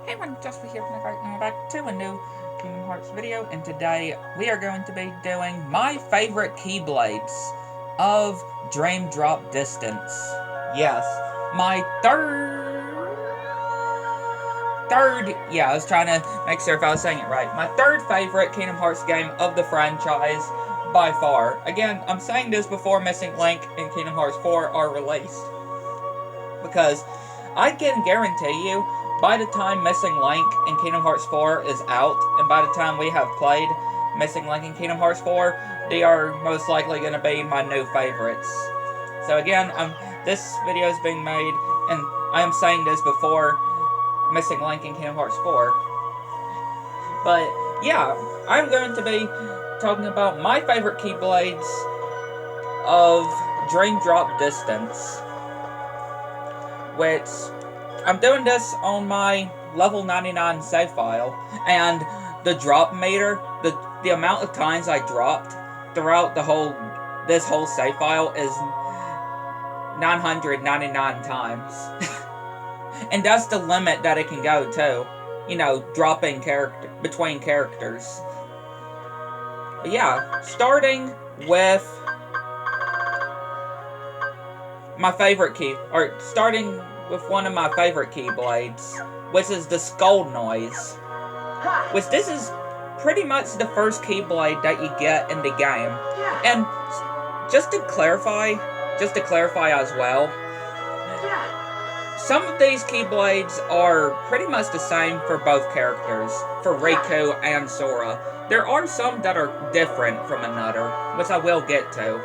Hey everyone, Jasper here from the Great Now back to a new Kingdom Hearts video, and today we are going to be doing my favorite keyblades of Dream Drop Distance. Yes, my yeah, I was trying to make sure if I was saying it right. My third favorite Kingdom Hearts game of the franchise by far. Again, I'm saying this before Missing Link and Kingdom Hearts 4 are released, because I can guarantee you, by the time Missing Link in Kingdom Hearts 4 is out, and by the time we have played Missing Link in Kingdom Hearts 4, they are most likely going to be my new favorites. So again, this video is being made, and I am saying this before Missing Link in Kingdom Hearts 4. But yeah, I'm going to be talking about my favorite keyblades of Dream Drop Distance, which I'm doing this on my level 99 save file, and the drop meter, the amount of times I dropped throughout this whole save file is 999 times. And that's the limit that it can go to, you know, dropping between characters. But yeah, starting with starting with one of my favorite keyblades, which is the skull noise. Which this is pretty much the first keyblade that you get in the game. And just to clarify as well, some of these keyblades are pretty much the same for both characters, for Riku and Sora. There are some that are different from another, which I will get to.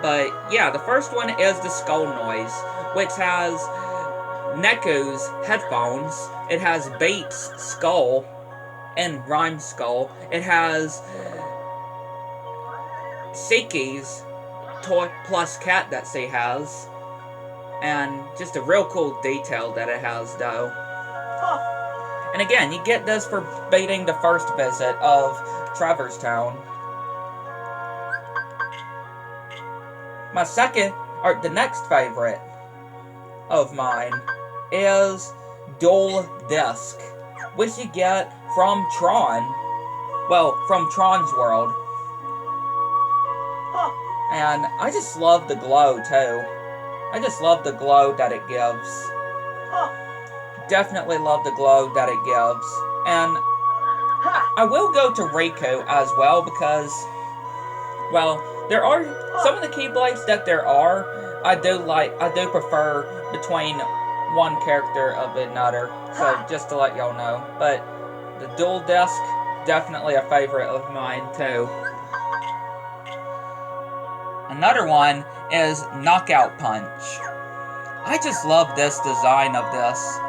But yeah, the first one is the skull noise, which has Neku's headphones, it has Beat's skull, and Rhyme's skull, it has Siki's toy plus cat that she has, and just a real cool detail that it has though. And again, you get this for beating the first visit of Traverse Town. The next favorite of mine is Dual Disc, which you get from Tron. Well, from Tron's world. And I just love the glow, too. I just love the glow that it gives. Definitely love the glow that it gives. And I will go to Riku as well, because, well, there are some of the keyblades that there are, I do prefer between one character of another, so just to let y'all know. But the Dual Disc, definitely a favorite of mine too. Another one is Knockout Punch. I just love this design of this.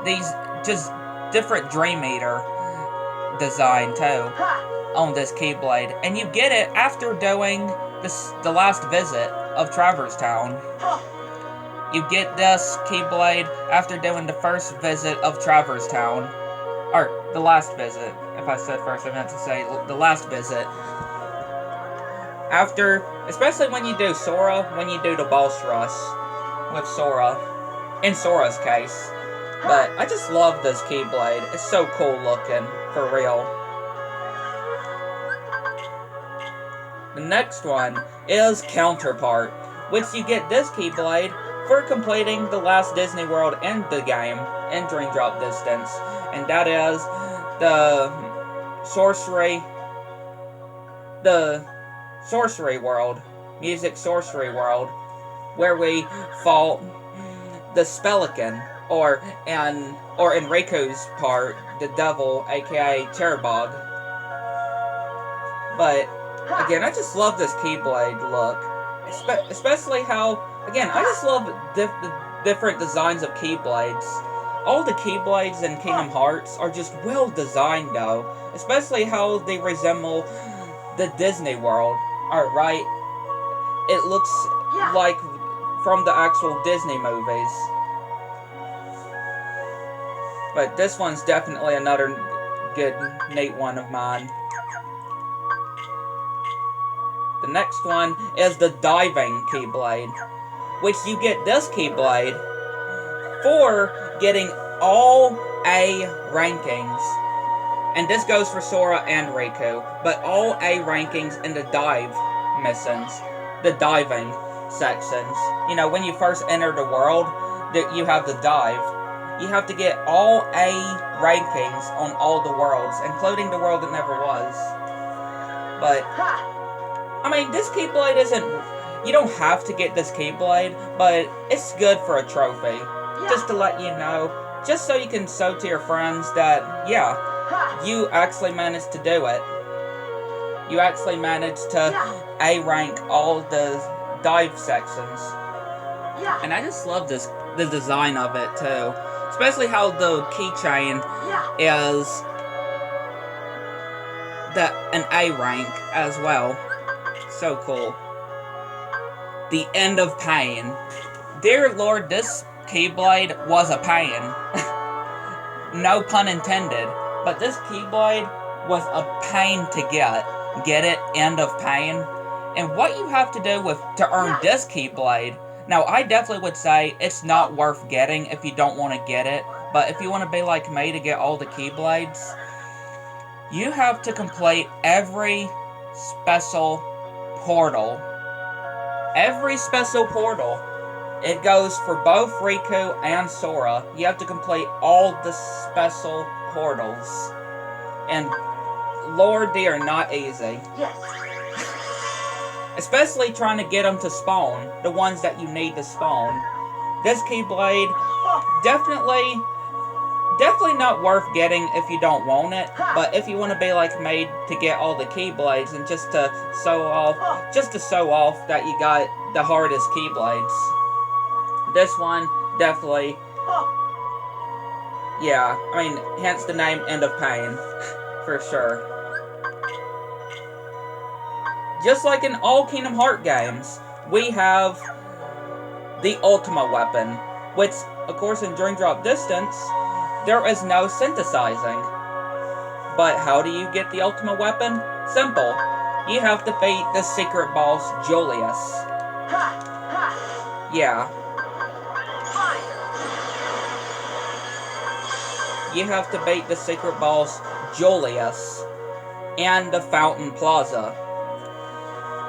These just different Dream Eater design too on this keyblade, and you get it after doing the last visit of Traverse Town. You get this keyblade after doing the first visit of Traverse Town, or the last visit. If I said first, I meant to say the last visit. After, especially when you do Sora, when you do the boss rush with Sora, in Sora's case. But I just love this keyblade. It's so cool looking, for real. The next one is Counterpart, which you get this keyblade for completing the last Disney World in the game, in Dream Drop Distance. And that is the Sorcery World, Music Sorcery World, where we fought the Spelican, or in Riku's part, the Devil, aka Cherubog. But again, I just love this keyblade look, especially how, again, I just love the different designs of keyblades. All the keyblades in Kingdom Hearts are just well designed though, especially how they resemble the Disney World. Right? It looks like from the actual Disney movies. But this one's definitely another good, neat one of mine. The next one is the Diving Keyblade, which you get this Keyblade for getting all A rankings. And this goes for Sora and Riku, but all A rankings in the dive missions, the diving sections. You know, when you first enter the world, you have the dive. You have to get all A rankings on all the worlds, including the world that never was. But, I mean, this Keyblade isn't... You don't have to get this Keyblade, but it's good for a trophy. Just to let you know, just so you can show to your friends that, yeah, you actually managed to do it. You actually managed to A rank all the dive sections. And I just love the design of it too. Especially how the keychain is an A rank as well. So cool. The end of pain. Dear Lord, this Keyblade was a pain. No pun intended. But this Keyblade was a pain to get. Get it? End of pain. And what you have to do to earn this Keyblade, now I definitely would say it's not worth getting if you don't want to get it. But if you want to be like me to get all the Keyblades, you have to complete every special portal. Every special portal. It goes for both Riku and Sora. You have to complete all the special portals. And Lord, they are not easy. Yes. Especially trying to get them to spawn. The ones that you need to spawn. This Keyblade, definitely not worth getting if you don't want it. But if you want to be like me to get all the Keyblades and just to show off that you got the hardest Keyblades. This one, definitely, yeah, I mean, hence the name End of Pain, for sure. Just like in all Kingdom Hearts games, we have the Ultima Weapon, which, of course, in Dream Drop Distance, there is no synthesizing. But how do you get the Ultima Weapon? Simple. You have to beat the secret boss, Julius. Yeah. You have to beat the secret boss, Julius, and the Fountain Plaza.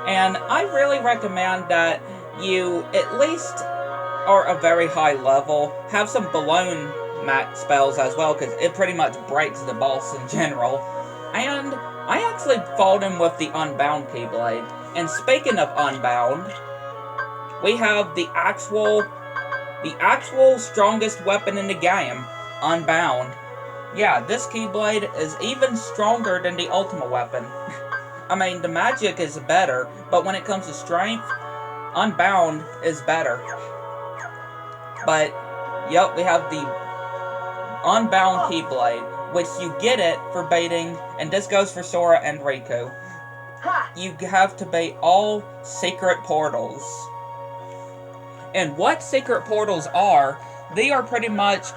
And I really recommend that you at least are a very high level, have some balloon max spells as well, because it pretty much breaks the boss in general. And I actually fought him with the Unbound Keyblade. And speaking of Unbound, we have the actual strongest weapon in the game, Unbound. Yeah, this Keyblade is even stronger than the Ultima Weapon. I mean, the magic is better, but when it comes to strength, Unbound is better. But, yep, we have the Unbound Keyblade, which you get it for baiting, and this goes for Sora and Riku. You have to bait all secret portals. And what secret portals are, they are pretty much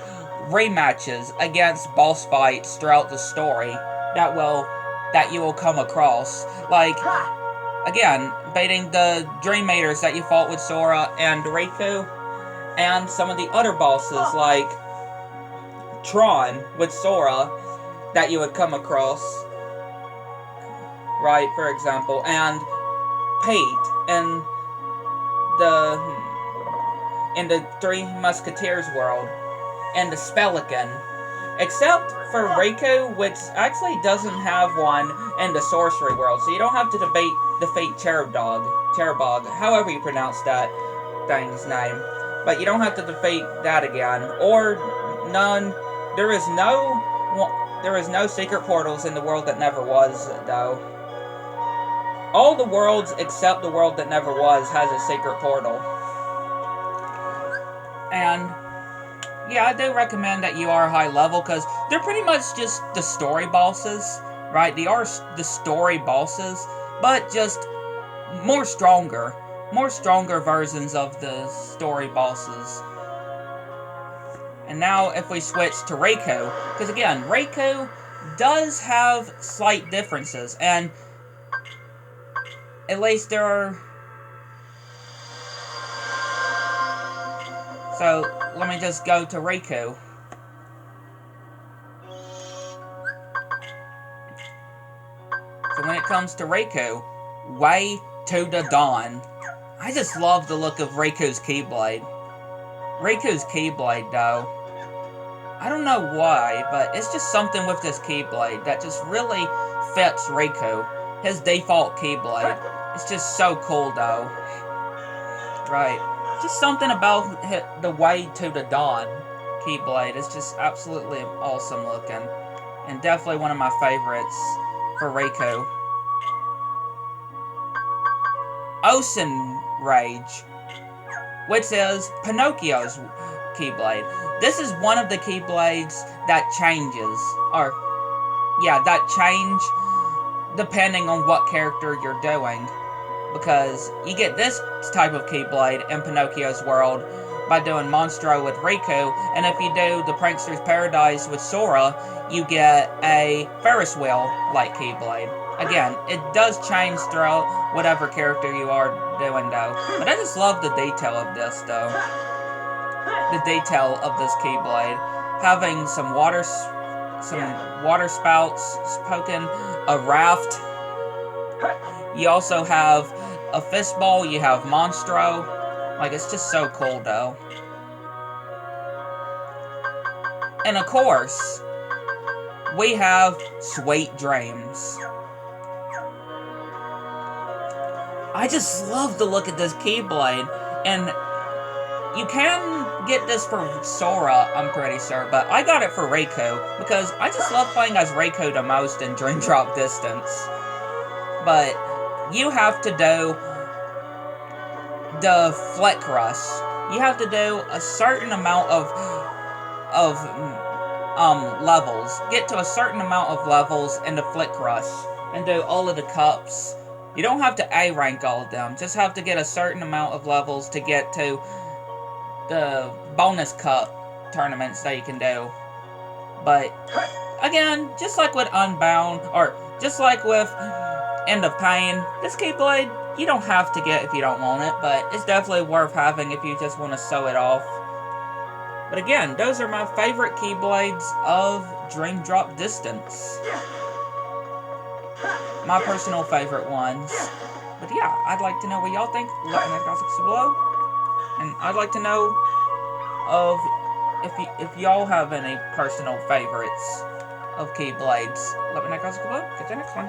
rematches against boss fights throughout the story that you will come across. Like, again, baiting the Dream Eaters that you fought with Sora and Riku, and some of the other bosses like Tron with Sora that you would come across, right, for example, and Pete in the Three Musketeers world, and the Spelican, except for Riku, which actually doesn't have one in the Sorcery world, so you don't have to defeat Cherubog, however you pronounce that thing's name, but you don't have to defeat that again, or none. There is no secret portals in the world that never was, though. All the worlds except the world that never was has a secret portal. And yeah, I do recommend that you are high level, because they're pretty much just the story bosses, right? They are the story bosses, but just more stronger versions of the story bosses. And now if we switch to Riku, because again, Riku does have slight differences, and at least there are... So, let me just go to Riku. when it comes to Riku, Way to the Dawn. I just love the look of Riku's Keyblade. Riku's Keyblade, though, I don't know why, but it's just something with this Keyblade that just really fits Riku. His default Keyblade. It's just so cool, though. Right. Just something about the Way to the Dawn Keyblade. It's just absolutely awesome looking. And definitely one of my favorites for Riku. Ocean Rage, which is Pinocchio's Keyblade. This is one of the Keyblades that changes. That change depending on what character you're doing. Because you get this type of Keyblade in Pinocchio's world by doing Monstro with Riku, and if you do the Prankster's Paradise with Sora, you get a Ferris wheel-like Keyblade. Again, it does change throughout whatever character you are doing, though. But I just love the detail of this, though. The detail of this Keyblade. Having some water spouts poking, a raft. You also have a fistball, you have Monstro. Like, it's just so cool, though. And of course, we have Sweet Dreams. I just love the look at this Keyblade, and you can get this for Sora, I'm pretty sure, but I got it for Riku, because I just love playing as Riku the most in Dream Drop Distance. But you have to do the Flick Rush. You have to do a certain amount of levels. Get to a certain amount of levels in the Flick Rush, and do all of the cups. You don't have to A rank all of them, just have to get a certain amount of levels to get to the bonus cup tournaments that you can do. But, again, just like with Unbound, or just like with End of Pain, this Keyblade, you don't have to get if you don't want it, but it's definitely worth having if you just want to sew it off. But again, those are my favorite Keyblades of Dream Drop Distance. My personal favorite ones. But yeah, I'd like to know what y'all think. Let me know in the comments below. And I'd like to know of if y'all have any personal favorites of Keyblades. Let me know in the comments below. Catch you next one.